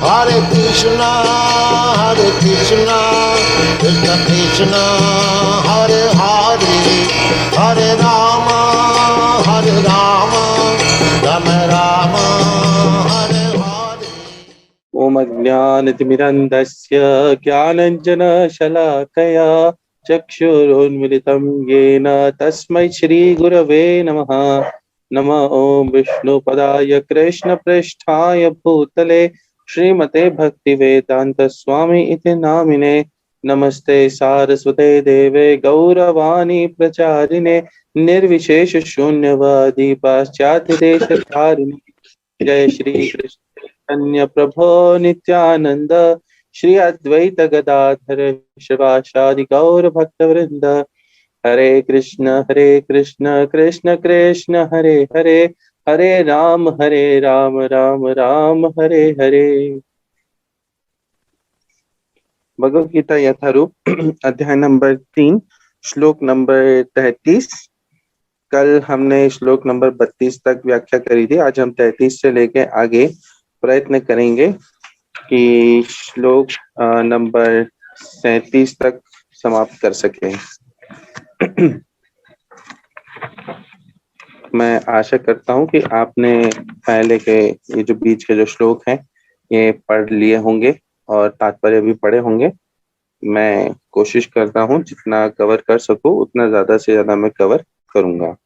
Hare Krishna, Krishna Krishna, Hare Hare, Hare Rama, Rama Rama, Hare Hare. ओम अज्ञानतिमिरन्धस्य ज्ञानाञ्जनशलाकया चक्षुरुन्मिलितं येन तस्मै श्रीगुरवे नमः। नमः ओम विष्णुपदाय कृष्णप्रेष्ठाय भूतले श्रीमते भक्तिवेदांत स्वामी इति नामिने। नमस्ते सारस्वते देवे गौरवाणी प्रचारिणे निर्विशेष शून्यवादी पाश्चात्य देशधारिणे। जय श्री कृष्ण चैतन्य प्रभो नित्यानंद श्री अद्वैत गदाधर शिवासादि गौर भक्त वृंद। हरे कृष्ण कृष्ण कृष्ण हरे हरे, हरे राम राम राम हरे हरे। भगवद गीता यथारूप अध्याय नंबर 3 श्लोक नंबर 33। कल हमने श्लोक नंबर 32 तक व्याख्या करी थी। आज हम 33 से लेके आगे प्रयत्न करेंगे कि श्लोक नंबर 37 तक समाप्त कर सके। मैं आशा करता हूं कि आपने पहले के ये जो बीच के जो श्लोक हैं ये पढ़ लिए होंगे और तात्पर्य भी पढ़े होंगे। मैं कोशिश करता हूं जितना कवर कर सकूं उतना ज्यादा से ज्यादा मैं कवर करूंगा।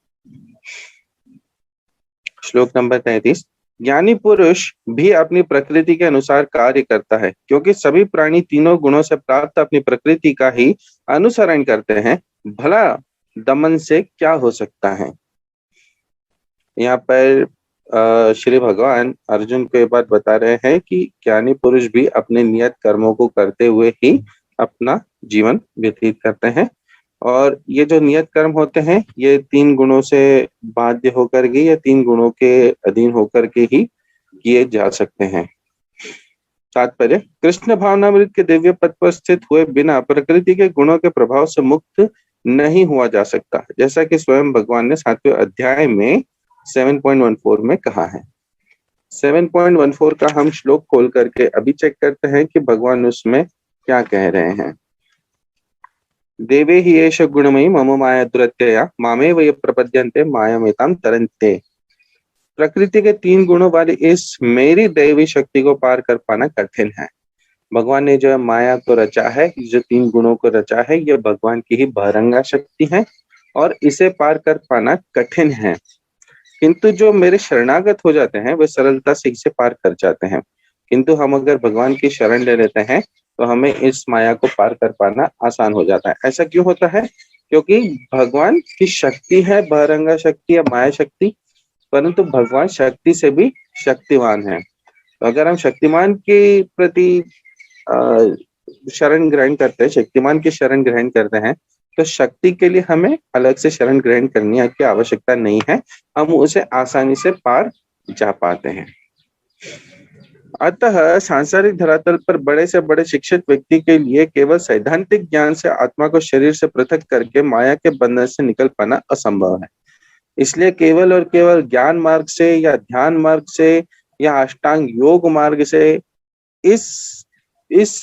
श्लोक नंबर 33। ज्ञानी पुरुष भी अपनी प्रकृति के अनुसार कार्य करता है, क्योंकि सभी प्राणी तीनों गुणों से प्राप्त अपनी प्रकृति का ही अनुसरण करते हैं। भला दमन से क्या हो सकता है। यहाँ पर श्री भगवान अर्जुन को ये बात बता रहे हैं कि ज्ञानी पुरुष भी अपने नियत कर्मों को करते हुए ही अपना जीवन व्यतीत करते हैं, और ये जो नियत कर्म होते हैं ये 3 गुणों से बाध्य होकर के या 3 गुणों के अधीन होकर के ही किए जा सकते हैं। तात्पर्य, कृष्ण भावनामृत के दिव्य पद पर स्थित हुए बिना प्रकृति के गुणों के प्रभाव से मुक्त नहीं हुआ जा सकता, जैसा कि स्वयं भगवान ने 7वें अध्याय में 7.14 में कहा है। 7.14 का हम श्लोक खोल करके अभी चेक करते हैं कि भगवान उसमें क्या कह रहे हैं। देवे ही एष गुणमयी मम माया दुरत्यया मामेव ये प्रपद्यन्ते मायामेतां तरन्ते। प्रकृति के 3 गुणों वाली इस मेरी दैवी शक्ति को पार कर पाना कठिन है। भगवान ने जो माया को रचा है, जो 3 गुणों को रचा है, ये भगवान की ही बहिरंगा शक्ति है और इसे पार कर पाना कठिन है। किंतु जो मेरे शरणागत हो जाते हैं वे सरलता से इसे पार कर जाते हैं। किंतु हम अगर भगवान की शरण ले लेते हैं तो हमें इस माया को पार कर पाना आसान हो जाता है। ऐसा क्यों होता है? क्योंकि भगवान की शक्ति है बहिरंगा शक्ति या माया शक्ति, परंतु भगवान शक्ति से भी शक्तिमान है। तो अगर हम शक्तिमान के प्रति शरण ग्रहण करते हैं, शक्तिमान की शरण ग्रहण करते हैं, तो शक्ति के लिए हमें अलग से शरण ग्रहण करने की आवश्यकता नहीं है, हम उसे आसानी से पार जा पाते हैं। अतः सांसारिक धरातल पर बड़े से बड़े शिक्षित व्यक्ति के लिए केवल सैद्धांतिक ज्ञान से आत्मा को शरीर से पृथक करके माया के बंधन से निकल पाना असंभव है। इसलिए केवल और केवल ज्ञान मार्ग से या ध्यान मार्ग से या अष्टांग योग मार्ग से इस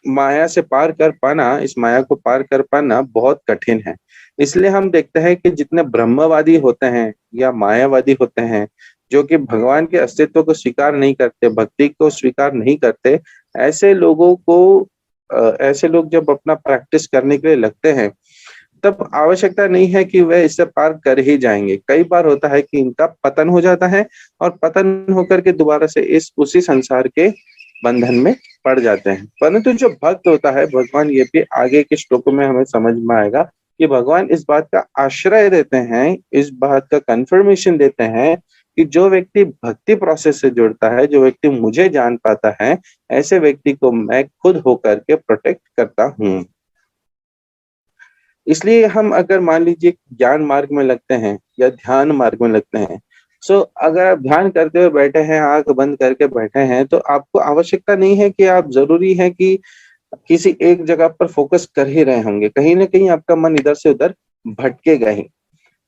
माया से पार कर पाना, इस माया को पार कर पाना बहुत कठिन है। इसलिए हम देखते हैं कि जितने ब्रह्मवादी होते हैं या मायावादी होते हैं, जो कि भगवान के अस्तित्व को स्वीकार नहीं करते, भक्ति को स्वीकार नहीं करते, ऐसे लोग जब अपना प्रैक्टिस करने के लिए लगते हैं तब आवश्यकता नहीं है कि वह इससे पार कर ही जाएंगे। कई बार होता है कि इनका पतन हो जाता है और पतन होकर के दोबारा से उसी संसार के बंधन में पड़ जाते हैं। परंतु जो भक्त होता है, भगवान ये भी आगे के श्लोकों में हमें समझ में आएगा कि भगवान इस बात का आश्रय देते हैं, इस बात का कंफर्मेशन देते हैं कि जो व्यक्ति भक्ति प्रोसेस से जुड़ता है, जो व्यक्ति मुझे जान पाता है, ऐसे व्यक्ति को मैं खुद होकर के प्रोटेक्ट करता हूँ। इसलिए हम अगर मान लीजिए ज्ञान मार्ग में लगते हैं या ध्यान मार्ग में लगते हैं, अगर आप ध्यान करते हुए बैठे हैं, आंख बंद करके बैठे हैं, तो आपको आवश्यकता नहीं है कि आप जरूरी है कि किसी एक जगह पर फोकस कर ही रहे होंगे। कहीं ना कहीं आपका मन इधर से उधर भटकेगा ही।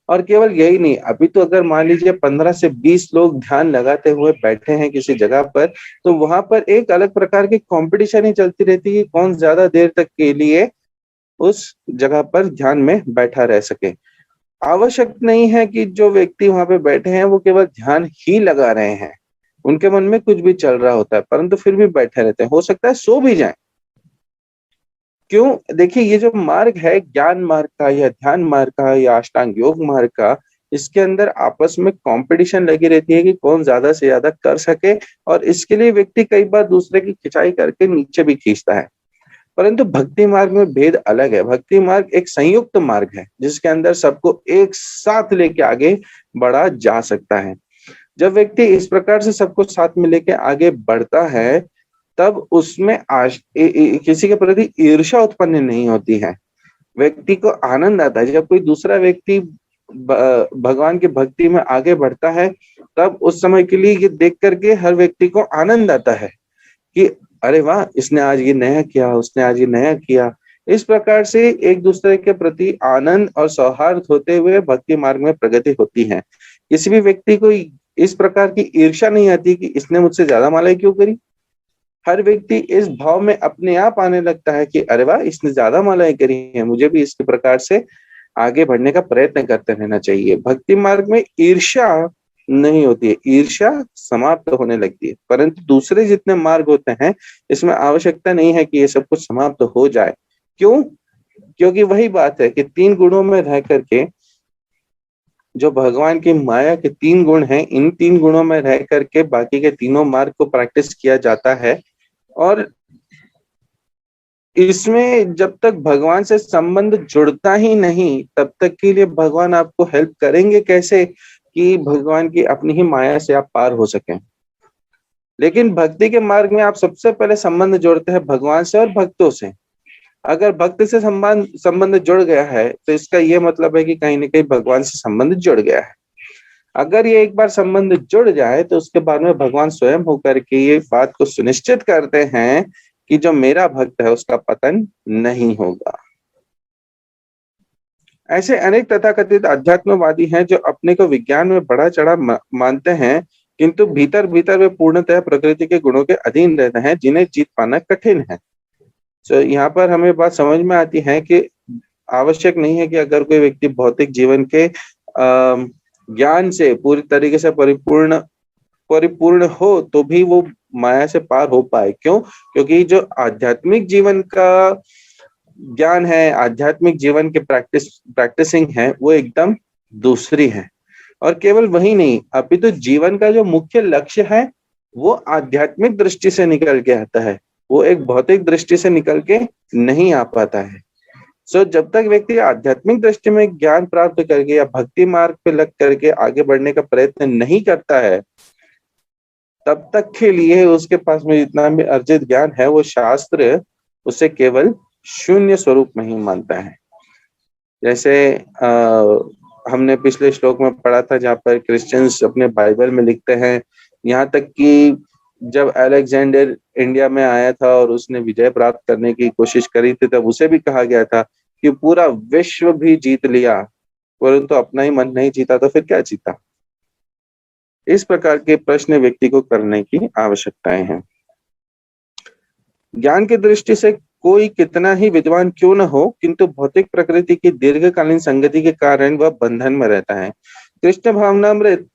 और केवल यही नहीं, अभी तो अगर मान लीजिए 15 से 20 लोग ध्यान लगाते हुए बैठे हैं किसी जगह पर, तो वहां पर एक अलग प्रकार की कंपटीशन ही चलती रहती है कि कौन ज्यादा देर तक के लिए उस जगह पर ध्यान में बैठा रह सके। आवश्यक नहीं है कि जो व्यक्ति वहां पे बैठे हैं वो केवल ध्यान ही लगा रहे हैं, उनके मन में कुछ भी चल रहा होता है, परंतु फिर भी बैठे रहते हैं, हो सकता है सो भी जाएं। क्यों? देखिए, ये जो मार्ग है, ज्ञान मार्ग का या ध्यान मार्ग का या अष्टांग योग मार्ग का, इसके अंदर आपस में कंपटीशन लगी रहती है कि कौन ज्यादा से ज्यादा कर सके, और इसके लिए व्यक्ति कई बार दूसरे की खिंचाई करके नीचे भी खींचता है। परंतु भक्ति मार्ग में भेद अलग है। भक्ति मार्ग एक संयुक्त मार्ग है जिसके अंदर सबको एक साथ लेके आगे बढ़ा जा सकता है। जब व्यक्ति इस प्रकार से सबको साथ में लेके आगे बढ़ता है, तब उसमें किसी के प्रति ईर्ष्या उत्पन्न नहीं होती है। व्यक्ति को आनंद आता है जब कोई दूसरा व्यक्ति भगवान की भक्ति में आगे बढ़ता है, तब उस समय के लिए ये देख करके हर व्यक्ति को आनंद आता है कि अरे वाह, इसने आज ये नया किया, उसने आज ये नया किया। इस प्रकार से एक दूसरे के प्रति आनंद और सौहार्द होते हुए भक्ति मार्ग में प्रगति होती है। किसी भी व्यक्ति को इस प्रकार की ईर्ष्या नहीं आती कि इसने मुझसे ज्यादा मालाएं क्यों करी। हर व्यक्ति इस भाव में अपने आप आने लगता है कि अरे वाह, इसने ज्यादा मालाएं करी हैं, मुझे भी इसी प्रकार से आगे बढ़ने का प्रयत्न करते रहना चाहिए। भक्ति मार्ग में ईर्ष्या नहीं होती है, ईर्ष्या समाप्त होने लगती है। परंतु दूसरे जितने मार्ग होते हैं, इसमें आवश्यकता नहीं है कि ये सब कुछ समाप्त हो जाए। क्यों? क्योंकि वही बात है कि 3 गुणों में रह करके, जो भगवान की माया के 3 गुण हैं, इन 3 गुणों में रह करके बाकी के तीनों मार्ग को प्रैक्टिस किया जाता है। और इसमें जब तक भगवान से संबंध जुड़ता ही नहीं, तब तक के लिए भगवान आपको हेल्प करेंगे कैसे कि भगवान की अपनी ही माया से आप पार हो सकें। लेकिन भक्ति के मार्ग में आप सबसे पहले संबंध जोड़ते हैं भगवान से और भक्तों से। अगर भक्त से संबंध जुड़ गया है, तो इसका ये मतलब है कि कहीं ना कहीं भगवान से संबंध जुड़ गया है। अगर ये एक बार संबंध जुड़ जाए, तो उसके बाद में भगवान स्वयं होकर के ये बात को सुनिश्चित करते हैं कि जो मेरा भक्त है उसका पतन नहीं होगा। ऐसे अनेक तथाकथित अध्यात्मवादी हैं जो अपने को विज्ञान में बढ़ा चढ़ा मानते हैं, किंतु भीतर भीतर वे पूर्णतः प्रकृति के गुणों के अधीन रहते हैं, जिन्हें जीत पाना कठिन है। तो यहाँ पर हमें बात समझ में आती है कि आवश्यक नहीं है कि अगर कोई व्यक्ति भौतिक जीवन के ज्ञान से पूरी तरीके से परिपूर्ण हो, तो भी वो माया से पार हो पाए। क्यों? क्योंकि जो आध्यात्मिक जीवन का ज्ञान है, आध्यात्मिक जीवन के प्रैक्टिसिंग है, वो एकदम दूसरी है। और केवल वही नहीं, अभी तो जीवन का जो मुख्य लक्ष्य है वो आध्यात्मिक दृष्टि से निकल के आता है, वो एक भौतिक दृष्टि से निकल के नहीं आ पाता है। सो जब तक व्यक्ति आध्यात्मिक दृष्टि में ज्ञान प्राप्त करके या भक्ति मार्ग पे लग करके आगे बढ़ने का प्रयत्न नहीं करता है, तब तक के लिए उसके पास में जितना भी अर्जित ज्ञान है, वो शास्त्र उसे केवल शून्य स्वरूप में ही मानता है। जैसे हमने पिछले श्लोक में पढ़ा था, जहाँ पर क्रिश्चियंस अपने बाइबल में लिखते हैं, यहाँ तक कि जब अलेक्जेंडर इंडिया में आया था और उसने विजय प्राप्त करने की कोशिश करी थी, तब उसे भी कहा गया था कि पूरा विश्व भी जीत लिया, परंतु अपना ही मन नहीं जीता, तो फिर क्या जीता। इस प्रकार के प्रश्न व्यक्ति को करने की आवश्यकताएं हैं। ज्ञान की दृष्टि से कोई कितना ही विद्वान क्यों न हो, किंतु भौतिक प्रकृति की दीर्घकालीन संगति के कारण वह बंधन में रहता है। कृष्ण भावनामृत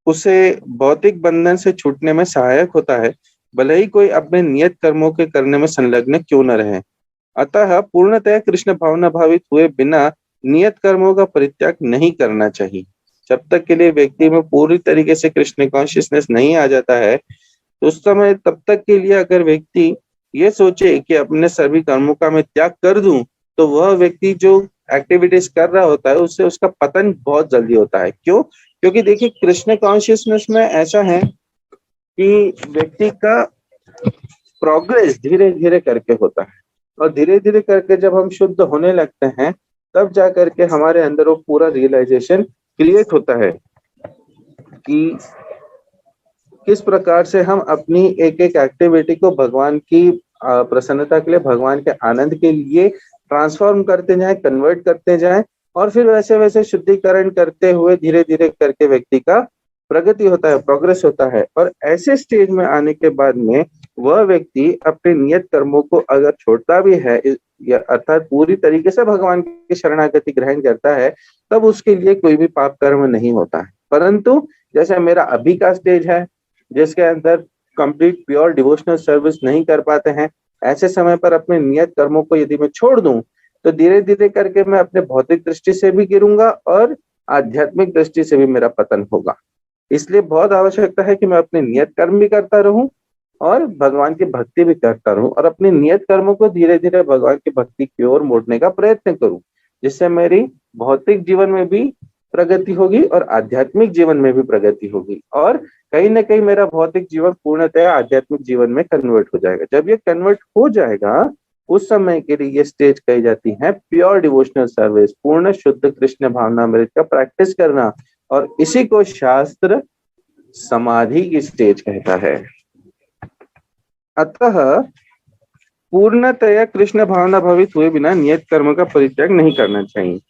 उसे भौतिक बंधन से छूटने में सहायक होता है, भले ही कोई अपने नियत कर्मों के करने में संलग्न क्यों न रहे। अतः पूर्णतः कृष्ण भावना भावित हुए बिना नियत कर्मों का परित्याग नहीं करना चाहिए। जब तक के लिए व्यक्ति में पूरी तरीके से कृष्ण कॉन्शियसनेस नहीं आ जाता है, तो उस समय तब तक के लिए अगर व्यक्ति ये सोचे कि अपने सभी कर्मों का मैं त्याग कर दूं, तो वह व्यक्ति जो एक्टिविटीज कर रहा होता है उससे उसका पतन बहुत जल्दी होता है। क्यों? क्योंकि देखिए, कृष्ण कॉन्शियसनेस में ऐसा है कि व्यक्ति का प्रोग्रेस धीरे धीरे करके होता है, और धीरे धीरे करके जब हम शुद्ध होने लगते हैं, तब जा करके हमारे अंदर वो पूरा रियलाइजेशन क्रिएट होता है कि किस प्रकार से हम अपनी एक एक एक्टिविटी को भगवान की प्रसन्नता के लिए, भगवान के आनंद के लिए ट्रांसफॉर्म करते जाएं, कन्वर्ट करते जाएं, और फिर वैसे वैसे शुद्धिकरण करते हुए धीरे धीरे करके व्यक्ति का प्रगति होता है, प्रोग्रेस होता है। और ऐसे स्टेज में आने के बाद में वह व्यक्ति अपने नियत कर्मों को अगर छोड़ता भी है, या अर्थात पूरी तरीके से भगवान की शरणागति ग्रहण करता है, तब उसके लिए कोई भी पाप कर्म नहीं होता है। परंतु जैसे मेरा अभी का स्टेज है जिसके अंदर कंप्लीट प्योर डिवोशनल सर्विस नहीं कर पाते हैं, ऐसे समय पर अपने नियत कर्मों को यदि मैं छोड़ दूं तो धीरे धीरे करके मैं अपने भौतिक दृष्टि से भी गिरूंगा और आध्यात्मिक दृष्टि से भी मेरा पतन होगा। इसलिए बहुत आवश्यकता है कि मैं अपने नियत कर्म भी करता रहूं और भगवान की भक्ति भी करता रहूं, और अपने नियत कर्मों को धीरे धीरे भगवान की भक्ति की ओर मोड़ने का प्रयत्न करूं, जिससे मेरी भौतिक जीवन में भी प्रगति होगी और आध्यात्मिक जीवन में भी प्रगति होगी, और कहीं ना कहीं मेरा भौतिक जीवन पूर्णतः आध्यात्मिक जीवन में कन्वर्ट हो जाएगा। जब ये कन्वर्ट हो जाएगा उस समय के लिए ये स्टेज कही जाती है प्योर डिवोशनल सर्विस, पूर्ण शुद्ध कृष्ण भावनामृत का प्रैक्टिस करना, और इसी को शास्त्र समाधि की स्टेज कहता है। अतः पूर्णतया कृष्ण भावना भवित हुए बिना नियत कर्म का परित्याग नहीं करना चाहिए।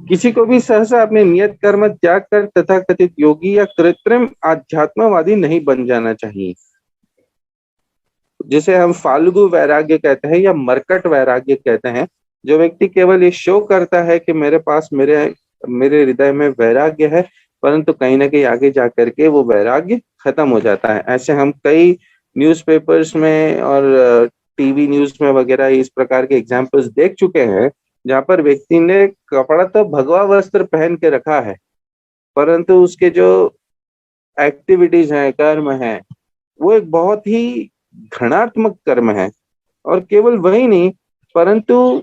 किसी को भी सहसा अपने नियत कर्म त्याग कर तथाकथित योगी या कृत्रिम आध्यात्मवादी नहीं बन जाना चाहिए, जिसे हम फाल्गु वैराग्य कहते हैं या मरकट वैराग्य कहते हैं। जो व्यक्ति केवल ये शो करता है कि मेरे पास मेरे हृदय में वैराग्य है, परंतु कहीं ना कहीं आगे जाकर के वो वैराग्य खत्म हो जाता है। ऐसे हम कई न्यूज़पेपर्स में और टीवी न्यूज में वगैरह इस प्रकार के एग्जाम्पल्स देख चुके हैं, जहाँ पर व्यक्ति ने कपड़ा तो भगवा वस्त्र पहन के रखा है, परंतु उसके जो एक्टिविटीज हैं, कर्म हैं, वो एक बहुत ही घृणात्मक कर्म है। और केवल वही नहीं, परंतु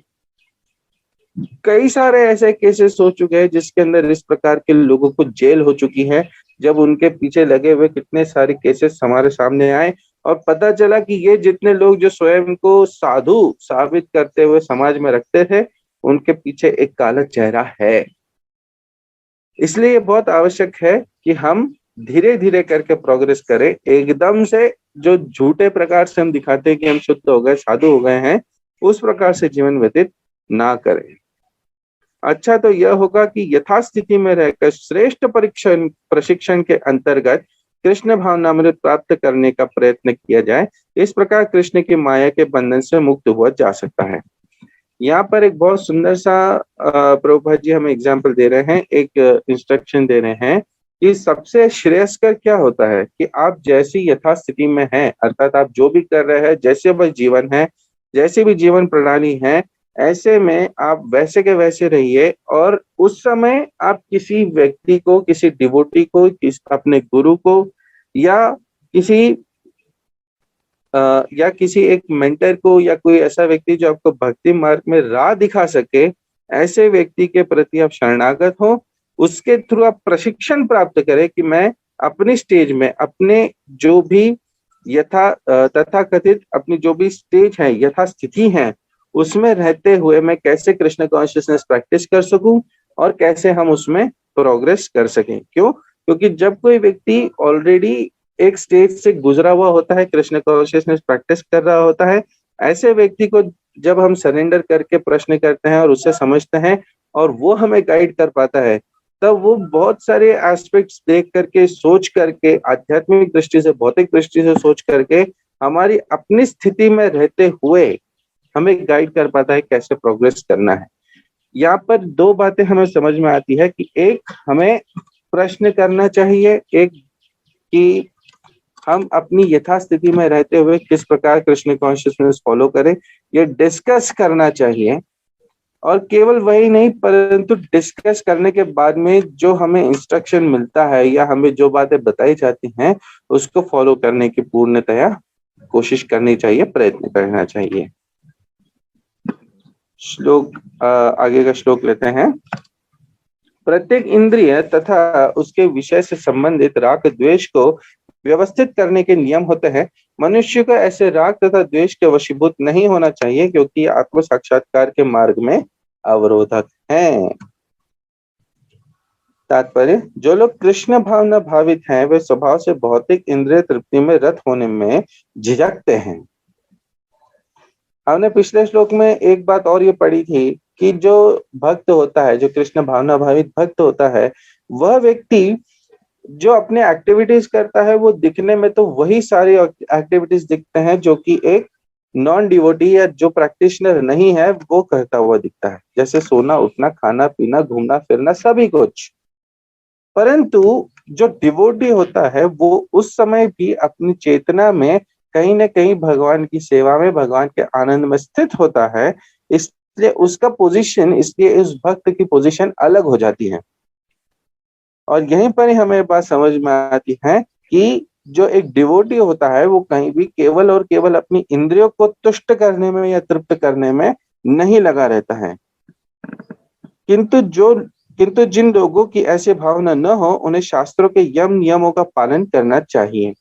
कई सारे ऐसे केसेस हो चुके हैं जिसके अंदर इस प्रकार के लोगों को जेल हो चुकी है, जब उनके पीछे लगे हुए कितने सारे केसेस हमारे सामने आए और पता चला कि ये जितने लोग जो स्वयं को साधु साबित करते हुए समाज में रखते थे, उनके पीछे एक काला चेहरा है। इसलिए ये बहुत आवश्यक है कि हम धीरे धीरे करके प्रोग्रेस करें। एकदम से जो झूठे प्रकार से हम दिखाते हैं कि हम शुद्ध हो गए, साधु हो गए हैं, उस प्रकार से जीवन व्यतीत ना करें। अच्छा तो यह होगा कि यथास्थिति में रहकर श्रेष्ठ प्रशिक्षण के अंतर्गत कृष्ण भावनामृत प्राप्त करने का प्रयत्न किया जाए। इस प्रकार कृष्ण की माया के बंधन से मुक्त हुआ जा सकता है। यहाँ पर एक बहुत सुंदर सा प्रभुपाद जी हमें एग्जाम्पल दे रहे हैं, एक इंस्ट्रक्शन दे रहे हैं कि सबसे श्रेयस्कर क्या होता है कि आप जैसी यथास्थिति में हैं, अर्थात आप जो भी कर रहे हैं, जैसे भी जीवन है, जैसी भी जीवन प्रणाली है, ऐसे में आप वैसे के वैसे रहिए। और उस समय आप किसी व्यक्ति को, किसी डिवोटी को, अपने गुरु को या किसी एक मेंटर को या कोई ऐसा व्यक्ति जो आपको भक्ति मार्ग में राह दिखा सके, ऐसे व्यक्ति के प्रति आप शरणागत हो, उसके थ्रू आप प्रशिक्षण प्राप्त करें कि मैं अपनी स्टेज में अपने जो भी तथाकथित अपनी जो भी स्टेज है, यथास्थिति है, उसमें रहते हुए मैं कैसे कृष्ण कॉन्शियसनेस प्रैक्टिस कर सकूं और कैसे हम उसमें प्रोग्रेस कर सकें। क्यों? क्योंकि जब कोई व्यक्ति ऑलरेडी एक स्टेज से गुजरा हुआ होता है, कृष्ण कॉन्शियसनेस प्रैक्टिस कर रहा होता है, ऐसे व्यक्ति को जब हम सरेंडर करके प्रश्न करते हैं और उससे समझते हैं और वो हमें गाइड कर पाता है, तब वो बहुत सारे एस्पेक्ट्स देख करके, सोच करके, आध्यात्मिक दृष्टि से, भौतिक दृष्टि से सोच करके हमारी अपनी स्थिति में रहते हुए हमें गाइड कर पाता है कैसे प्रोग्रेस करना है। यहाँ पर दो बातें हमें समझ में आती है कि एक, हमें प्रश्न करना चाहिए, एक कि हम अपनी यथास्थिति में रहते हुए किस प्रकार कृष्ण कॉन्शियसनेस फॉलो करें, ये डिस्कस करना चाहिए। और केवल वही नहीं, परंतु डिस्कस करने के बाद में जो हमें इंस्ट्रक्शन मिलता है या हमें जो बातें बताई जाती हैं, उसको फॉलो करने की पूर्णतया कोशिश करनी चाहिए, प्रयत्न करना चाहिए। आगे का श्लोक लेते हैं। प्रत्येक इंद्रिय तथा उसके विषय से संबंधित राग द्वेष को व्यवस्थित करने के नियम होते हैं। मनुष्य को ऐसे राग तथा द्वेष के वशीभूत नहीं होना चाहिए, क्योंकि आत्म साक्षात्कार के मार्ग में अवरोधक हैं। तात्पर्य, जो लोग कृष्ण भावना भावित हैं, वे स्वभाव से भौतिक इंद्रिय तृप्ति में रत होने में झिझकते हैं। हमने पिछले श्लोक में एक बात और ये पढ़ी थी कि जो भक्त होता है, जो कृष्ण भावना भावित भक्त होता है, वह व्यक्ति जो अपने एक्टिविटीज करता है वो दिखने में तो वही सारी एक्टिविटीज दिखते हैं जो कि एक नॉन डिवोटी या जो प्रैक्टिशनर नहीं है वो करता हुआ दिखता है, जैसे सोना उठना खाना पीना घूमना फिरना सभी कुछ। परंतु जो डिवोटी होता है वो उस समय भी अपनी चेतना में कहीं ना कहीं भगवान की सेवा में भगवान के आनंद में स्थित होता है, इसलिए उसका पोजीशन, इसलिए उस भक्त की पोजीशन अलग हो जाती है। और यहीं पर ही हमें बात समझ में आती है कि जो एक डिवोटी होता है वो कहीं भी केवल और केवल अपनी इंद्रियों को तुष्ट करने में या तृप्त करने में नहीं लगा रहता है। किंतु जिन लोगों की ऐसी भावना न हो उन्हें शास्त्रों के यम नियमों का पालन करना चाहिए।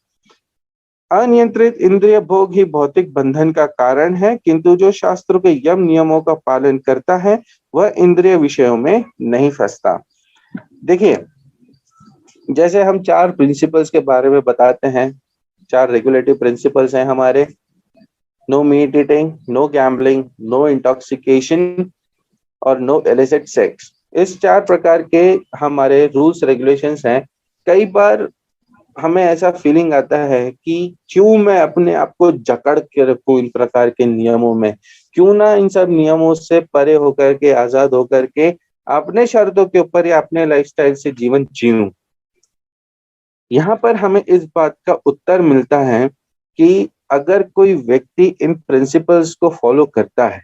अनियंत्रित इंद्रिय भोग ही भौतिक बंधन का कारण है, किंतु जो शास्त्रों के यम नियमों का पालन करता है वह इंद्रिय विषयों में नहीं फंसता। देखिए, जैसे हम 4 प्रिंसिपल्स के बारे में बताते हैं, 4 रेगुलेटिव प्रिंसिपल्स हैं हमारे। No meat eating, no gambling, no intoxication और नो इलिसिट सेक्स। इस 4 प्रकार के हमारे रूल्स रेगुलेशंस हैं। कई बार हमें ऐसा फीलिंग आता है कि क्यों मैं अपने आप को जकड़ के रखूं इन प्रकार के नियमों में, क्यों ना इन सब नियमों से परे होकर के, आजाद होकर के अपने शर्तों के ऊपर या अपने लाइफस्टाइल से जीवन जीऊं। यहाँ पर हमें इस बात का उत्तर मिलता है कि अगर कोई व्यक्ति इन प्रिंसिपल्स को फॉलो करता है,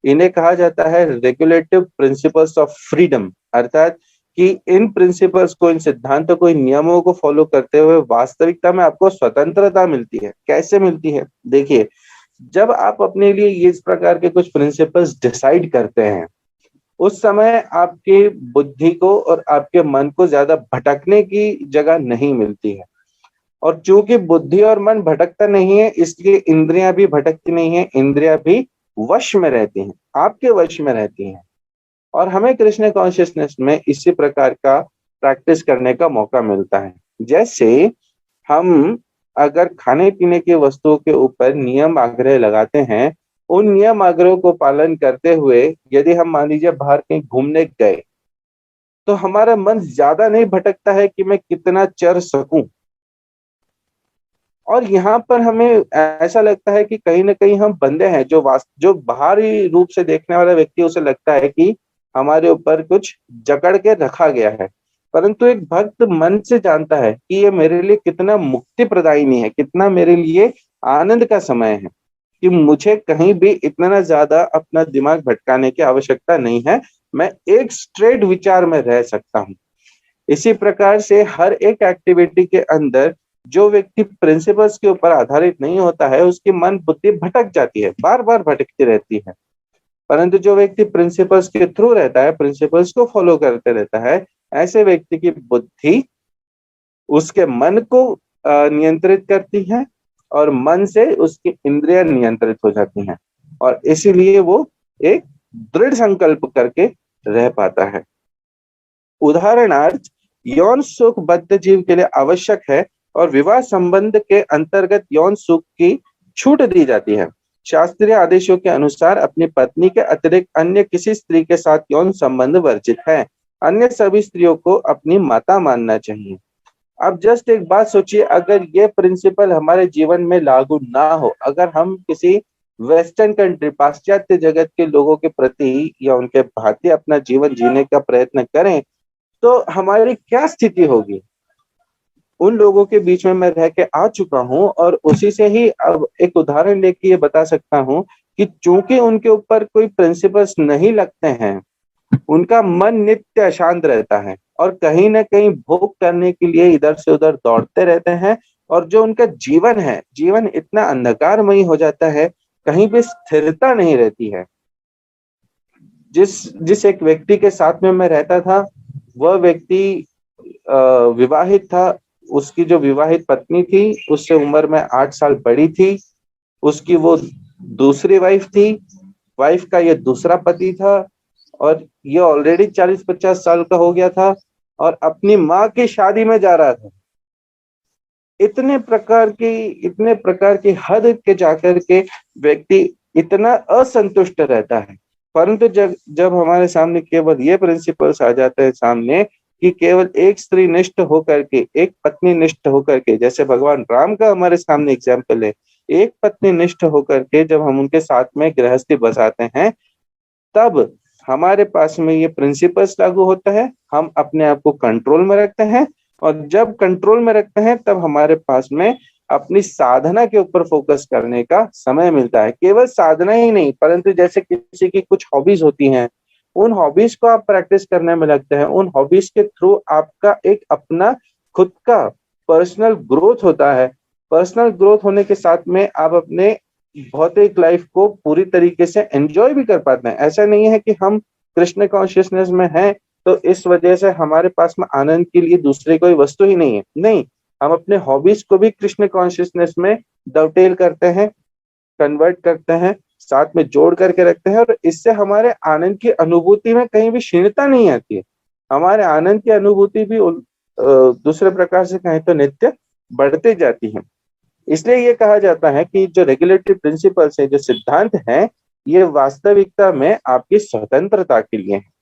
इन्हें कहा जाता है रेगुलेटिव प्रिंसिपल्स ऑफ फ्रीडम, अर्थात कि इन प्रिंसिपल्स को, इन सिद्धांतों को, इन नियमों को फॉलो करते हुए वास्तविकता में आपको स्वतंत्रता मिलती है। कैसे मिलती है? देखिए, जब आप अपने लिए इस प्रकार के कुछ प्रिंसिपल्स डिसाइड करते हैं, उस समय आपकी बुद्धि को और आपके मन को ज्यादा भटकने की जगह नहीं मिलती है। और चूंकि बुद्धि और मन भटकता नहीं है, इसलिए इंद्रियां भी भटकती नहीं है, इंद्रियां भी वश में रहती हैं, आपके वश में रहती हैं। और हमें कृष्ण कॉन्शियसनेस में इसी प्रकार का प्रैक्टिस करने का मौका मिलता है। जैसे हम अगर खाने पीने की वस्तुओं के ऊपर नियम आग्रह लगाते हैं, उन नियम आग्रह को पालन करते हुए यदि हम मान लीजिए बाहर कहीं घूमने गए, तो हमारा मन ज्यादा नहीं भटकता है कि मैं कितना चर सकूं। और यहाँ पर हमें ऐसा लगता है कि कहीं ना कहीं हम बंदे हैं। जो बाहरी रूप से देखने वाला व्यक्ति, उसे लगता है कि हमारे ऊपर कुछ जकड़ के रखा गया है, परंतु एक भक्त मन से जानता है कि ये मेरे लिए कितना मुक्ति प्रदायिनी है, कितना मेरे लिए आनंद का समय है, कि मुझे कहीं भी इतना ज्यादा अपना दिमाग भटकाने की आवश्यकता नहीं है, मैं एक स्ट्रेट विचार में रह सकता हूँ। इसी प्रकार से हर एक एक्टिविटी के अंदर जो व्यक्ति प्रिंसिपल्स के ऊपर आधारित नहीं होता है, उसकी मन बुद्धि भटक जाती है, बार बार भटकती रहती है। परंतु जो व्यक्ति प्रिंसिपल्स के थ्रू रहता है, प्रिंसिपल्स को फॉलो करते रहता है, ऐसे व्यक्ति की बुद्धि उसके मन को नियंत्रित करती है और मन से उसकी इंद्रियां नियंत्रित हो जाती हैं, और इसीलिए वो एक दृढ़ संकल्प करके रह पाता है। उदाहरणार्थ, यौन सुख बद्ध जीव के लिए आवश्यक है और विवाह संबंध के अंतर्गत यौन सुख की छूट दी जाती है। शास्त्रीय आदेशों के अनुसार अपनी पत्नी के अतिरिक्त अन्य किसी स्त्री के साथ यौन संबंध वर्जित है। अन्य सभी स्त्रियों को अपनी माता मानना चाहिए। अब जस्ट एक बात सोचिए, अगर ये प्रिंसिपल हमारे जीवन में लागू ना हो, अगर हम किसी वेस्टर्न कंट्री, पाश्चात्य जगत के लोगों के प्रति या उनके भांति अपना जीवन जीने का प्रयत्न करें, तो हमारी क्या स्थिति होगी। उन लोगों के बीच में मैं रह के आ चुका हूं और उसी से ही अब एक उदाहरण लेके ये बता सकता हूं कि चूंकि उनके ऊपर कोई प्रिंसिपल्स नहीं लगते हैं, उनका मन नित्य अशांत रहता है और कहीं ना कहीं भोग करने के लिए इधर से उधर दौड़ते रहते हैं, और जो उनका जीवन है, जीवन इतना अंधकारमयी हो जाता है, कहीं भी स्थिरता नहीं रहती है। जिस एक व्यक्ति के साथ में मैं रहता था, वह व्यक्ति विवाहित था। उसकी जो विवाहित पत्नी थी उससे उम्र में 8 साल बड़ी थी। उसकी वो दूसरी वाइफ थी, वाइफ का ये दूसरा पति था, और ये ऑलरेडी 40-50 साल का हो गया था और अपनी माँ की शादी में जा रहा था। इतने प्रकार की हद के जाकर के व्यक्ति इतना असंतुष्ट रहता है। परंतु जब जब हमारे सामने केवल ये प्रिंसिपल्स आ जाते हैं सामने कि केवल एक स्त्री निष्ठ होकर के, एक पत्नी निष्ठ होकर के, जैसे भगवान राम का हमारे सामने एग्जाम्पल है, एक पत्नी निष्ठ होकर के जब हम उनके साथ में गृहस्थी बसाते हैं, तब हमारे पास में ये प्रिंसिपल्स लागू होता है, हम अपने आप को कंट्रोल में रखते हैं, और जब कंट्रोल में रखते हैं तब हमारे पास में अपनी साधना के ऊपर फोकस करने का समय मिलता है। केवल साधना ही नहीं, परंतु जैसे किसी की कुछ हॉबीज होती हैं, उन हॉबीज को आप प्रैक्टिस करने में लगते हैं, उन हॉबीज के थ्रू आपका एक अपना खुद का पर्सनल ग्रोथ होता है। पर्सनल ग्रोथ होने के साथ में आप अपने भौतिक लाइफ को पूरी तरीके से एंजॉय भी कर पाते हैं। ऐसा नहीं है कि हम कृष्ण कॉन्शियसनेस में हैं तो इस वजह से हमारे पास में आनंद के लिए दूसरी कोई वस्तु ही नहीं है, नहीं, हम अपने हॉबीज को भी कृष्ण कॉन्शियसनेस में दवटेल करते हैं, कन्वर्ट करते हैं, साथ में जोड़ करके रखते हैं, और इससे हमारे आनंद की अनुभूति में कहीं भी क्षीणता नहीं आती है। हमारे आनंद की अनुभूति भी दूसरे प्रकार से कहें तो नित्य बढ़ते जाती है। इसलिए ये कहा जाता है कि जो रेगुलेटरी प्रिंसिपल्स है, जो सिद्धांत हैं, ये वास्तविकता में आपकी स्वतंत्रता के लिए है।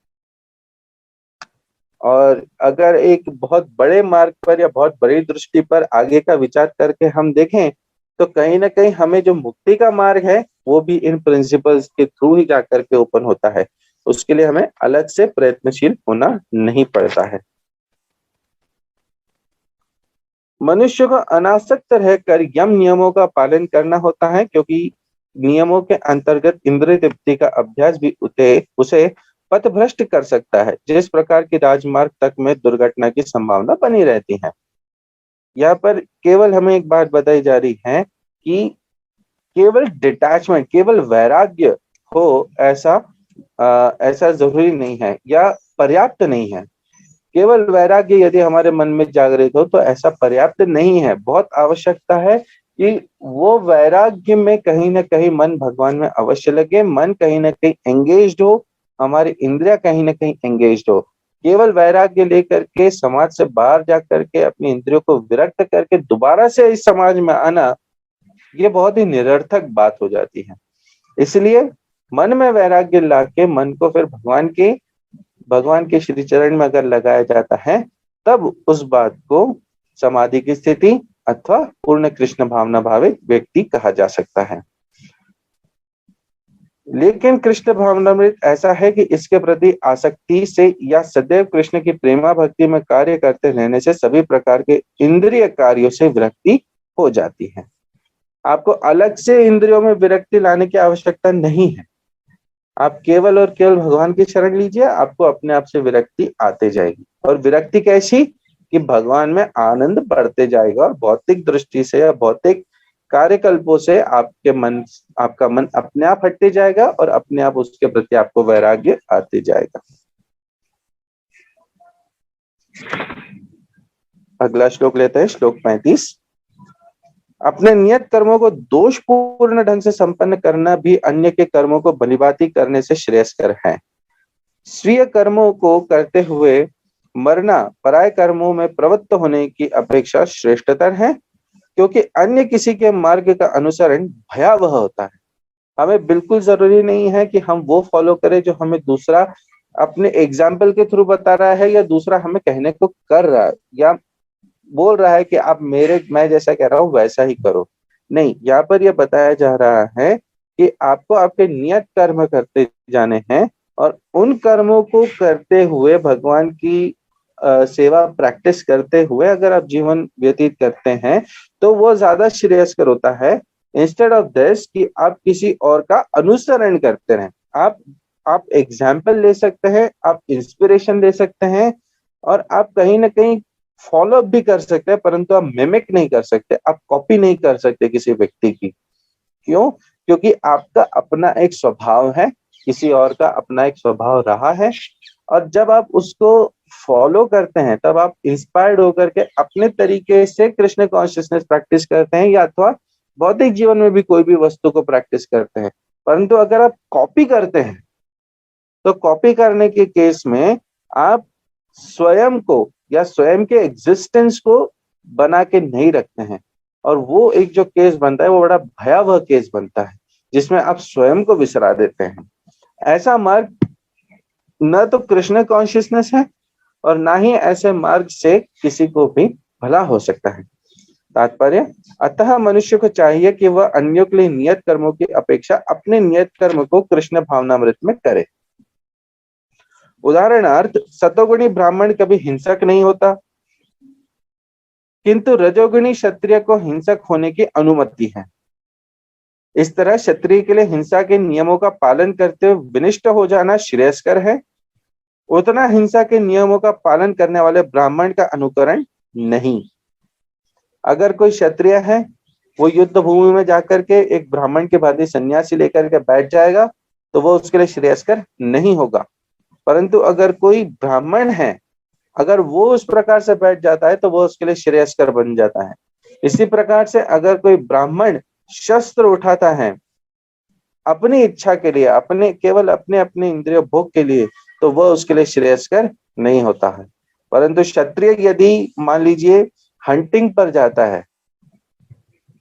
और अगर एक बहुत बड़े मार्ग पर या बहुत बड़ी दृष्टि पर आगे का विचार करके हम देखें, तो कहीं ना कहीं हमें जो मुक्ति का मार्ग है वो भी इन प्रिंसिपल्स के थ्रू ही जाकर के ओपन होता है। उसके लिए हमें अलग से प्रयत्नशील होना नहीं पड़ता है। मनुष्य को अनासक्त रहकर यम नियमों का पालन करना होता है, क्योंकि नियमों के अंतर्गत इंद्रिय तृप्ति का अभ्यास भी उसे पथभ्रष्ट कर सकता है, जिस प्रकार की राजमार्ग तक में दुर्घटना की संभावना बनी रहती है। यहाँ पर केवल हमें एक बात बताई जा रही है कि केवल डिटैचमेंट, केवल वैराग्य हो ऐसा जरूरी नहीं है या पर्याप्त नहीं है। केवल वैराग्य यदि हमारे मन में जागृत हो तो ऐसा पर्याप्त नहीं है। बहुत आवश्यकता है कि वो वैराग्य में कहीं ना कहीं मन भगवान में अवश्य लगे, मन कहीं ना कहीं एंगेज्ड हो, हमारी इंद्रिया कहीं ना कहीं एंगेज्ड हो। केवल वैराग्य लेकर के समाज से बाहर जा करके अपनी इंद्रियों को विरक्त करके दोबारा से इस समाज में आना, ये बहुत ही निरर्थक बात हो जाती है। इसलिए मन में वैराग्य लाके मन को फिर भगवान के श्री चरण में अगर लगाया जाता है, तब उस बात को समाधि की स्थिति अथवा पूर्ण कृष्ण भावना भावित व्यक्ति कहा जा सकता है। लेकिन कृष्ण भावनामृत ऐसा है कि इसके प्रति आसक्ति से या सदैव कृष्ण की प्रेमा भक्ति में कार्य करते रहने से सभी प्रकार के इंद्रिय कार्यों से विरक्ति हो जाती है। आपको अलग से इंद्रियों में विरक्ति लाने की आवश्यकता नहीं है। आप केवल और केवल भगवान की शरण लीजिए, आपको अपने आप से विरक्ति आते जाएगी। और विरक्ति कैसी कि भगवान में आनंद बढ़ते जाएगा, और भौतिक दृष्टि से या भौतिक कार्यकल्पों से आपका मन अपने आप हटते जाएगा, और अपने आप उसके प्रति आपको वैराग्य आते जाएगा। अगला श्लोक लेते हैं, श्लोक 35। अपने नियत कर्मों को दोषपूर्ण ढंग से संपन्न करना भी अन्य के कर्मों को भलीभांति करने से श्रेयस्कर है। स्वीय कर्मों को करते हुए मरना पराय कर्मों में प्रवृत्त होने की अपेक्षा श्रेष्ठतर है, क्योंकि अन्य किसी के मार्ग का अनुसरण भयावह होता है। हमें बिल्कुल जरूरी नहीं है कि हम वो फॉलो करें जो हमें दूसरा अपने एग्जाम्पल के थ्रू बता रहा है, या दूसरा हमें कहने को कर रहा है, या बोल रहा है कि आप मैं जैसा कह रहा हूं वैसा ही करो। नहीं, यहाँ पर यह बताया जा रहा है कि आपको आपके नियत कर्म करते जाने हैं, और उन कर्मों को करते हुए भगवान की सेवा प्रैक्टिस करते हुए अगर आप जीवन व्यतीत करते हैं तो वो ज्यादा श्रेयस्कर होता है, इंस्टेड ऑफ दिस कि आप किसी और का अनुसरण करते रहें। आप एग्जाम्पल ले सकते हैं, आप इंस्पिरेशन ले सकते हैं, और आप कहीं ना कहीं फॉलो अप भी कर सकते हैं, परंतु आप मिमिक नहीं कर सकते, आप कॉपी नहीं कर सकते किसी व्यक्ति की। क्यों? क्योंकि आपका अपना एक स्वभाव है, किसी और का अपना एक स्वभाव रहा है, और जब आप उसको फॉलो करते हैं तब आप इंस्पायर्ड होकर के अपने तरीके से कृष्ण कॉन्शियसनेस प्रैक्टिस करते हैं, या अथवा भौतिक जीवन में भी कोई भी वस्तु को प्रैक्टिस करते हैं। परंतु अगर आप कॉपी करते हैं तो कॉपी करने के केस में आप स्वयं को या स्वयं के एग्जिस्टेंस को बना के नहीं रखते हैं, और वो एक जो केस बनता है वो बड़ा भयावह केस बनता है, जिसमें आप स्वयं को विसरा देते हैं। ऐसा मार्ग न तो कृष्ण कॉन्शियसनेस है और ना ही ऐसे मार्ग से किसी को भी भला हो सकता है। तात्पर्य, अतः मनुष्य को चाहिए कि वह अन्यों के लिए नियत कर्मों की अपेक्षा अपने नियत कर्म को कृष्ण भावनामृत में करे। उदाहरणार्थ, सतोगुणी ब्राह्मण कभी हिंसक नहीं होता, किंतु रजोगुणी क्षत्रिय को हिंसक होने की अनुमति है। इस तरह क्षत्रिय के लिए हिंसा के नियमों का पालन करते हुए विनिष्ट हो जाना श्रेयस्कर है, उतना हिंसा के नियमों का पालन करने वाले ब्राह्मण का अनुकरण नहीं। अगर कोई क्षत्रिय है, वो युद्ध भूमि में जाकर के एक ब्राह्मण के भांति सन्यासी लेकर के बैठ जाएगा तो वो उसके लिए श्रेयस्कर नहीं होगा। परंतु अगर कोई ब्राह्मण है, अगर वो उस प्रकार से बैठ जाता है तो वो उसके लिए श्रेयस्कर बन जाता है। इसी प्रकार से अगर कोई ब्राह्मण शस्त्र उठाता है अपनी इच्छा के लिए, केवल अपने अपने इंद्रिय भोग के लिए, तो वह उसके लिए श्रेयस्कर नहीं होता है। परंतु क्षत्रिय यदि मान लीजिए हंटिंग पर जाता है,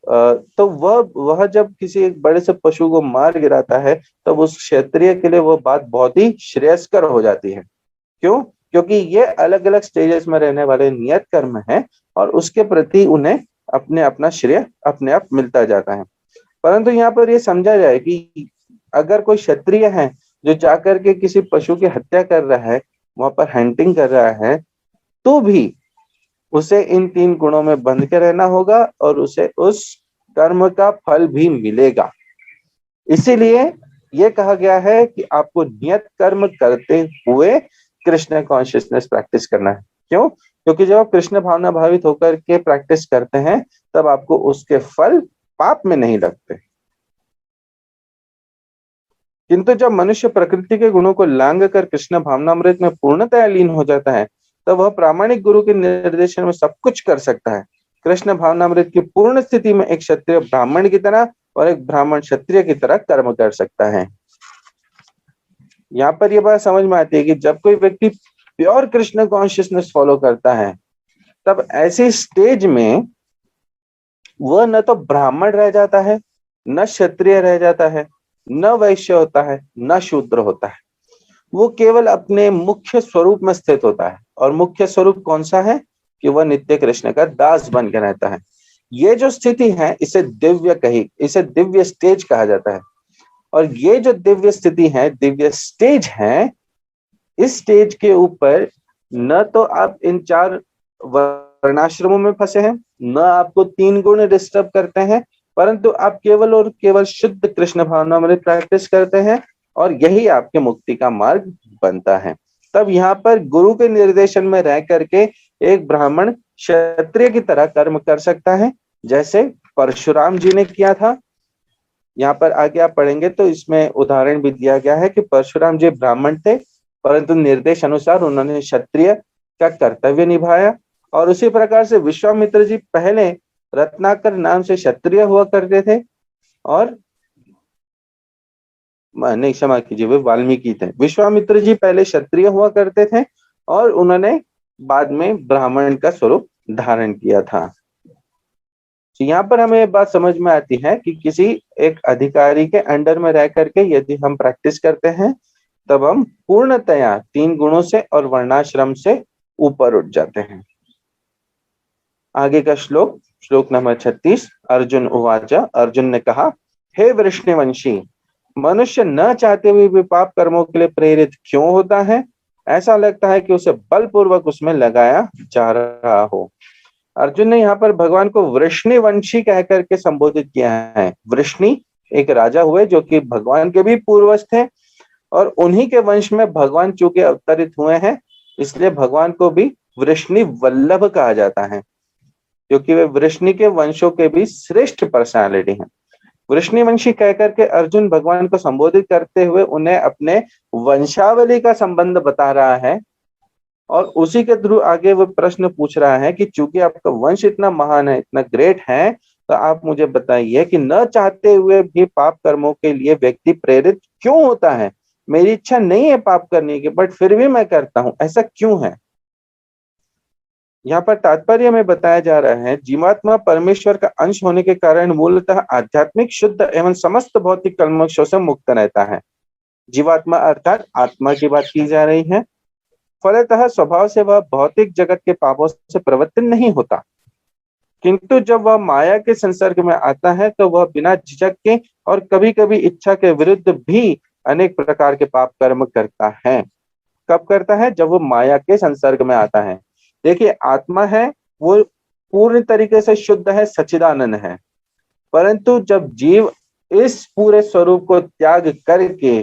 तो वह जब किसी एक बड़े से पशु को मार गिराता है तब उस क्षत्रिय के लिए वो बात बहुत ही श्रेयस्कर हो जाती है। क्यों? क्योंकि ये अलग अलग स्टेजेस में रहने वाले नियत कर्म हैं और उसके प्रति उन्हें अपने अपना श्रेय अपने आप मिलता जाता है। परंतु यहाँ पर ये समझा जाए कि अगर कोई क्षत्रिय है जो जाकर के किसी पशु की हत्या कर रहा है, वहां पर हंटिंग कर रहा है, तो भी उसे इन 3 गुणों में बंध के रहना होगा और उसे उस कर्म का फल भी मिलेगा। इसीलिए ये कहा गया है कि आपको नियत कर्म करते हुए कृष्ण कॉन्शियसनेस प्रैक्टिस करना है। क्यों? क्योंकि जब आप कृष्ण भावना भावित होकर के प्रैक्टिस करते हैं तब आपको उसके फल पाप में नहीं लगते। किंतु जब मनुष्य प्रकृति के गुणों को लांग कर कृष्ण भावनामृत में पूर्णतया लीन हो जाता है तब वह प्रामाणिक गुरु के निर्देशन में सब कुछ कर सकता है। कृष्ण भावनामृत की पूर्ण स्थिति में एक क्षत्रिय ब्राह्मण की तरह और एक ब्राह्मण क्षत्रिय की तरह कर्म कर सकता है। यहाँ पर यह बात समझ में आती है कि जब कोई व्यक्ति प्योर कृष्ण कॉन्शियसनेस फॉलो करता है तब ऐसी स्टेज में वह न तो ब्राह्मण रह जाता है, न क्षत्रिय रह जाता है, न वैश्य होता है, न शूद्र होता है। वो केवल अपने मुख्य स्वरूप में स्थित होता है। और मुख्य स्वरूप कौन सा है? कि वह नित्य कृष्ण का दास बन के रहता है। ये जो स्थिति है इसे दिव्य स्टेज कहा जाता है। और ये जो दिव्य स्थिति है, दिव्य स्टेज है, इस स्टेज के ऊपर न तो आप इन 4 वर्णाश्रमों में फंसे हैं, न आपको 3 गुण डिस्टर्ब करते हैं, परंतु आप केवल और केवल शुद्ध कृष्ण भावनामृत प्रैक्टिस करते हैं और यही आपके मुक्ति का मार्ग बनता है। तब यहाँ पर गुरु के निर्देशन में रह करके एक ब्राह्मण क्षत्रिय की तरह कर्म कर सकता है, जैसे परशुराम जी ने किया था। यहाँ पर आगे आप पढ़ेंगे तो इसमें उदाहरण भी दिया गया है कि परशुराम जी ब्राह्मण थे परंतु निर्देश अनुसार उन्होंने क्षत्रिय का कर्तव्य निभाया। और उसी प्रकार से विश्वामित्र जी पहले रत्नाकर नाम से क्षत्रिय हुआ करते थे और नहीं, क्षमा कीजिए, वे वाल्मीकि थे। विश्वामित्र जी पहले क्षत्रिय हुआ करते थे और उन्होंने बाद में ब्राह्मण का स्वरूप धारण किया था। तो यहाँ पर हमें बात समझ में आती है कि किसी एक अधिकारी के अंडर में रह करके यदि हम प्रैक्टिस करते हैं तब हम पूर्णतया 3 गुणों से और वर्णाश्रम से ऊपर उठ जाते हैं। आगे का श्लोक नंबर 36। अर्जुन उवाच, अर्जुन ने कहा, हे वृष्णिवंशी, मनुष्य न चाहते हुए भी पाप कर्मों के लिए प्रेरित क्यों होता है? ऐसा लगता है कि उसे बलपूर्वक उसमें लगाया जा रहा हो। अर्जुन ने यहाँ पर भगवान को वृष्णिवंशी कह करके संबोधित किया है। वृष्णि एक राजा हुए जो कि भगवान के भी पूर्वज थे और उन्हीं के वंश में भगवान चूंकि अवतरित हुए हैं इसलिए भगवान को भी वृष्णि वल्लभ कहा जाता है, क्योंकि वे वृष्णि के वंशों के भी श्रेष्ठ पर्सनालिटी हैं। वृष्णिवंशी कहकर के अर्जुन भगवान को संबोधित करते हुए उन्हें अपने वंशावली का संबंध बता रहा है और उसी के थ्रू आगे वो प्रश्न पूछ रहा है कि चूंकि आपका वंश इतना महान है, इतना ग्रेट है, तो आप मुझे बताइए कि न चाहते हुए भी पाप कर्मों के लिए व्यक्ति प्रेरित क्यों होता है? मेरी इच्छा नहीं है पाप करने की, बट फिर भी मैं करता हूं, ऐसा क्यों है? यहाँ पर तात्पर्य में बताया जा रहा है, जीवात्मा परमेश्वर का अंश होने के कारण मूलतः आध्यात्मिक, शुद्ध एवं समस्त भौतिक कल्मशों से मुक्त रहता है। जीवात्मा अर्थात आत्मा की बात की जा रही है। फलतः स्वभाव से वह भौतिक जगत के पापों से प्रवृत्त नहीं होता, किंतु जब वह माया के संसर्ग में आता है तो वह बिना झिझक के और कभी कभी इच्छा के विरुद्ध भी अनेक प्रकार के पाप कर्म करता है। कब करता है? जब वो माया के संसर्ग में आता है। देखिए, आत्मा है वो पूर्ण तरीके से शुद्ध है, सच्चिदानंद है, परंतु जब जीव इस पूरे स्वरूप को त्याग करके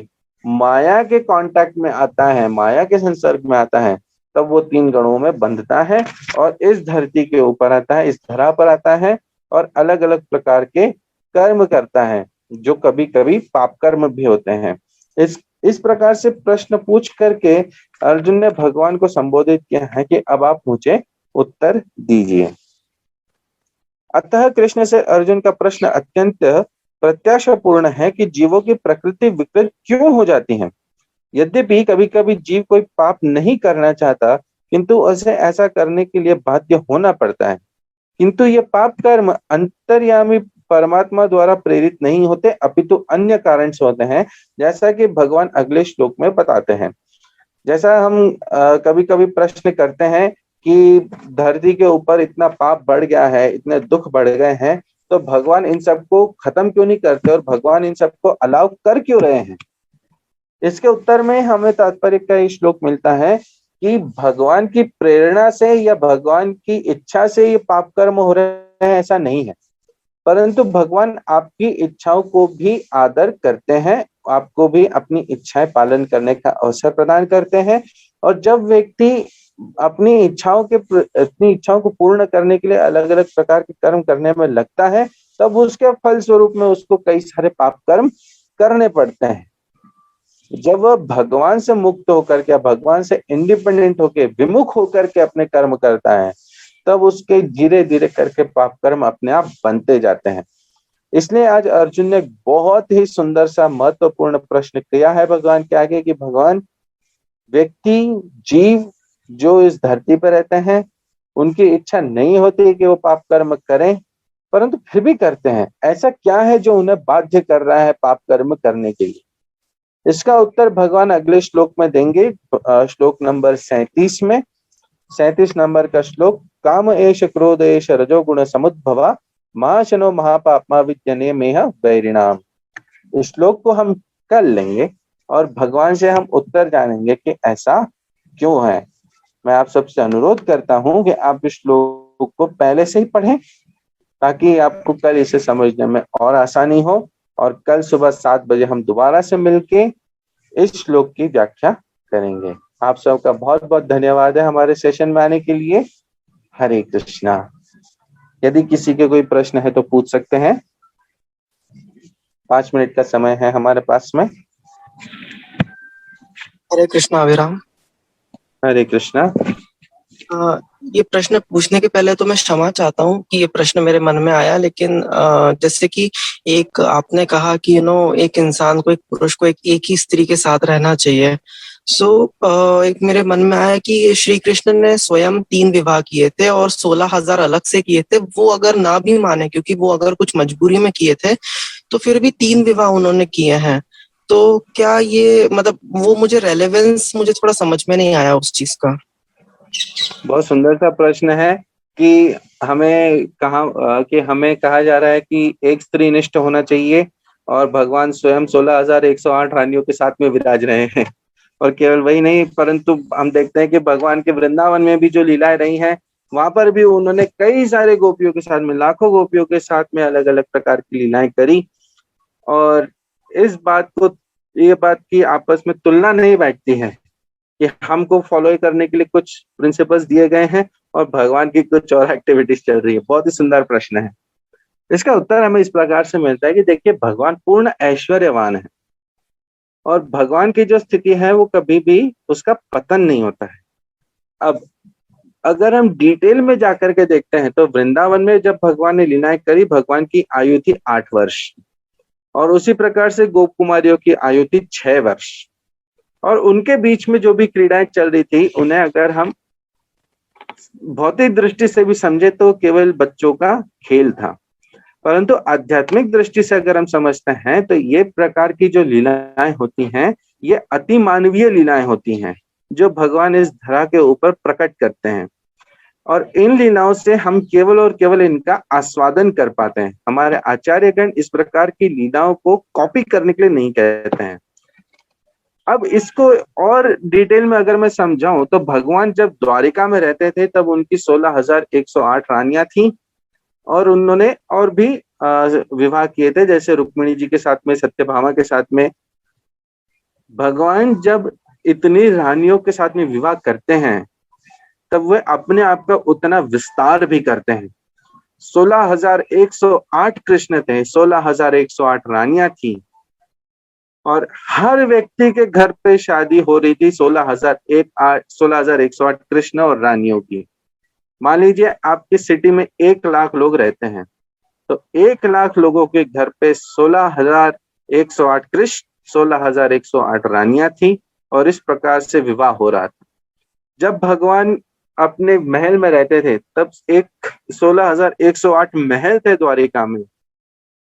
माया के कांटेक्ट में आता है, माया के संसर्ग में आता है, तब वो तीन गणों में बंधता है और इस धरती के ऊपर आता है, इस धरा पर आता है और अलग अलग प्रकार के कर्म करता है, जो कभी कभी पाप कर्म भी होते हैं। इस प्रकार से प्रश्न पूछ करके अर्जुन ने भगवान को संबोधित किया है कि अब आप मुझे उत्तर दीजिए। अतः कृष्ण से अर्जुन का प्रश्न अत्यंत प्रत्याशापूर्ण है कि जीवों की प्रकृति विकृत क्यों हो जाती है। यद्यपि कभी कभी जीव कोई पाप नहीं करना चाहता, किंतु उसे ऐसा करने के लिए बाध्य होना पड़ता है। किंतु ये पाप कर्म अंतर्यामी परमात्मा द्वारा प्रेरित नहीं होते, अपितु अन्य कारण से होते हैं, जैसा कि भगवान अगले श्लोक में बताते हैं। जैसा हम कभी कभी प्रश्न करते हैं कि धरती के ऊपर इतना पाप बढ़ गया है, इतने दुख बढ़ गए हैं, तो भगवान इन सबको खत्म क्यों नहीं करते और भगवान इन सबको अलाउ कर क्यों रहे हैं? इसके उत्तर में हमें तात्पर्य का ये श्लोक मिलता है कि भगवान की प्रेरणा से या भगवान की इच्छा से ये पाप कर्म हो रहे हैं, ऐसा नहीं है, परंतु भगवान आपकी इच्छाओं को भी आदर करते हैं, आपको भी अपनी इच्छाएं पालन करने का अवसर प्रदान करते हैं। और जब व्यक्ति अपनी इच्छाओं को पूर्ण करने के लिए अलग अलग प्रकार के कर्म करने में लगता है, तब उसके फल स्वरूप में उसको कई सारे पाप कर्म करने पड़ते हैं। जब वह भगवान से मुक्त होकर के, भगवान से इंडिपेंडेंट होकर, विमुख होकर के अपने कर्म करता है, तब उसके धीरे धीरे करके पाप कर्म अपने आप बनते जाते हैं। इसलिए आज अर्जुन ने बहुत ही सुंदर सा महत्वपूर्ण प्रश्न किया है भगवान के आगे कि भगवान, व्यक्ति जीव जो इस धरती पर रहते हैं, उनकी इच्छा नहीं होती कि वो पाप कर्म करें, परंतु फिर भी करते हैं। ऐसा क्या है जो उन्हें बाध्य कर रहा है पाप कर्म करने के लिए? इसका उत्तर भगवान अगले श्लोक में देंगे, श्लोक नंबर 37 में। 37 नंबर का श्लोक, काम एष क्रोध एष रजोगुण समुद्भवा महाशनो महापापमा विद्यने मेह वैरिणाम। इस श्लोक को हम कर लेंगे और भगवान से हम उत्तर जानेंगे कि ऐसा क्यों है। मैं आप सबसे अनुरोध करता हूं कि आप इस श्लोक को पहले से ही पढ़ें, ताकि आपको कल इसे समझने में और आसानी हो, और कल सुबह 7 बजे हम दोबारा से मिलके इस श्लोक की व्याख्या करेंगे। आप सबका बहुत बहुत धन्यवाद है हमारे सेशन में आने के लिए। हरे कृष्णा। यदि किसी के कोई प्रश्न है तो पूछ सकते हैं, 5 मिनट का समय है हमारे पास में। हरे कृष्णा अभिराम। हरे कृष्णा। ये प्रश्न पूछने के पहले तो मैं क्षमा चाहता हूँ कि ये प्रश्न मेरे मन में आया, लेकिन जैसे कि एक आपने कहा कि एक इंसान को, एक पुरुष को एक ही स्त्री के साथ रहना चाहिए। एक मेरे मन में आया कि श्री कृष्ण ने स्वयं 3 विवाह किए थे और 16,000 अलग से किए थे। वो अगर ना भी माने, क्योंकि वो अगर कुछ मजबूरी में किए थे, तो फिर भी 3 विवाह उन्होंने किए हैं। तो क्या ये मतलब, वो मुझे रेलेवेंस मुझे थोड़ा समझ में नहीं आया उस चीज का। बहुत सुंदर सा प्रश्न है कि हमें कहा जा रहा है कि एक स्त्री निष्ठ होना चाहिए, और भगवान स्वयं 16,108 रानियों के साथ में विराज रहे हैं। और केवल वही नहीं, परंतु हम देखते हैं कि भगवान के वृंदावन में भी जो लीलाएं रही हैं, वहां पर भी उन्होंने कई सारे गोपियों के साथ में, लाखों गोपियों के साथ में अलग अलग प्रकार की लीलाएं करी। और ये बात की आपस में तुलना नहीं बैठती है कि हमको फॉलो करने के लिए कुछ प्रिंसिपल्स दिए गए हैं और भगवान की कुछ और एक्टिविटीज चल रही है। बहुत ही सुंदर प्रश्न है। इसका उत्तर हमें इस प्रकार से मिलता है कि देखिए, भगवान पूर्ण ऐश्वर्यवान है, और भगवान की जो स्थिति है वो कभी भी उसका पतन नहीं होता है। अब अगर हम डिटेल में जाकर के देखते हैं तो वृंदावन में जब भगवान ने लीलाएं करी, भगवान की आयु थी 8 वर्ष, और उसी प्रकार से गोप कुमारियों की आयु थी 6 वर्ष। और उनके बीच में जो भी क्रीड़ाएं चल रही थी, उन्हें अगर हम भौतिक दृष्टि से भी समझे तो केवल बच्चों का खेल था, परंतु आध्यात्मिक दृष्टि से अगर हम समझते हैं तो ये प्रकार की जो लीलाएं होती हैं ये अति मानवीय लीलाएं होती हैं जो भगवान इस धरा के ऊपर प्रकट करते हैं, और इन लीलाओं से हम केवल और केवल इनका आस्वादन कर पाते हैं। हमारे आचार्यगण इस प्रकार की लीलाओं को कॉपी करने के लिए नहीं कहते हैं। अब इसको और डिटेल में अगर मैं समझाऊं तो भगवान जब द्वारिका में रहते थे तब उनकी 16,108 रानियां थी, और उन्होंने और भी विवाह किए थे, जैसे रुक्मिणी जी के साथ में, सत्यभामा के साथ में। भगवान जब इतनी रानियों के साथ में विवाह करते हैं तब वे अपने आप का उतना विस्तार भी करते हैं। 16,108 कृष्ण थे, 16,108 रानियां थी, और हर व्यक्ति के घर पे शादी हो रही थी 16,108 कृष्ण और रानियों की। मान लीजिए आपकी सिटी में 1 लाख लोग रहते हैं, तो 1 लाख लोगों के घर पे 16,108 कृष्ण, 16,108 रानियां थी, और इस प्रकार से विवाह हो रहा था। जब भगवान अपने महल में रहते थे तब 16,108 महल थे द्वारिका में।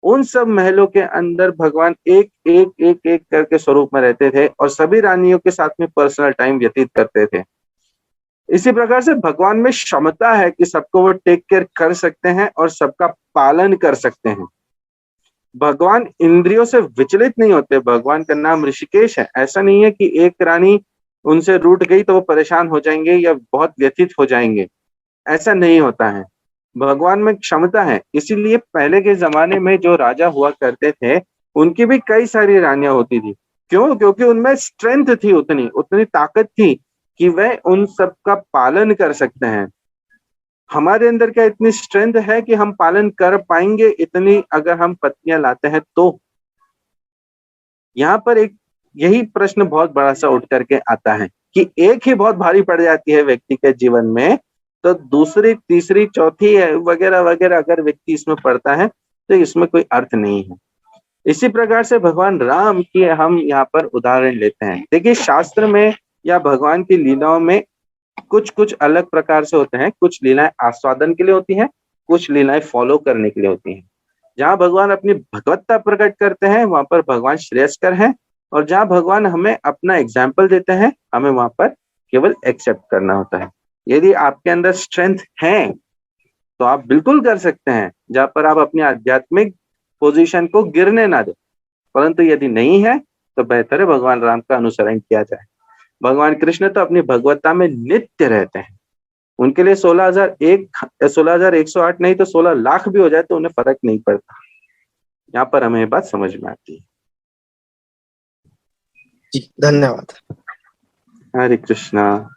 उन सब महलों के अंदर भगवान एक एक एक एक करके स्वरूप में रहते थे और सभी रानियों के साथ में पर्सनल टाइम व्यतीत करते थे। इसी प्रकार से भगवान में क्षमता है कि सबको वो टेक केयर कर सकते हैं और सबका पालन कर सकते हैं। भगवान इंद्रियों से विचलित नहीं होते। भगवान का नाम ऋषिकेश है। ऐसा नहीं है कि एक रानी उनसे रूठ गई तो वो परेशान हो जाएंगे या बहुत व्यथित हो जाएंगे, ऐसा नहीं होता है। भगवान में क्षमता है। इसीलिए पहले के जमाने में जो राजा हुआ करते थे उनकी भी कई सारी रानियां होती थी। क्यों? क्योंकि उनमें स्ट्रेंथ थी, उतनी ताकत थी कि वह उन सब का पालन कर सकते हैं। हमारे अंदर क्या इतनी स्ट्रेंथ है कि हम पालन कर पाएंगे इतनी अगर हम पत्नियां लाते हैं तो? यहाँ पर एक यही प्रश्न बहुत बड़ा सा उठ करके आता है कि एक ही बहुत भारी पड़ जाती है व्यक्ति के जीवन में, तो दूसरी तीसरी चौथी वगैरह वगैरह अगर व्यक्ति इसमें पड़ता है तो इसमें कोई अर्थ नहीं है। इसी प्रकार से भगवान राम की हम यहाँ पर उदाहरण लेते हैं। देखिए, शास्त्र में या भगवान की लीलाओं में कुछ कुछ अलग प्रकार से होते हैं। कुछ लीलाएं आस्वादन के लिए होती हैं, कुछ लीलाएं फॉलो करने के लिए होती हैं। जहाँ भगवान अपनी भगवत्ता प्रकट करते हैं वहां पर भगवान श्रेयस्कर हैं, और जहाँ भगवान हमें अपना एग्जाम्पल देते हैं हमें वहां पर केवल एक्सेप्ट करना होता है। यदि आपके अंदर स्ट्रेंथ है तो आप बिल्कुल कर सकते हैं, जहाँ पर आप अपनी आध्यात्मिक पोजीशन को गिरने ना दें। परंतु यदि नहीं है तो बेहतर है भगवान राम का अनुसरण किया जाए। भगवान कृष्ण तो अपनी भगवत्ता में नित्य रहते हैं। उनके लिए 16,108 नहीं तो 16 लाख भी हो जाए तो उन्हें फर्क नहीं पड़ता। यहाँ पर हमें ये बात समझ में आती है। जी, धन्यवाद। हरे कृष्णा।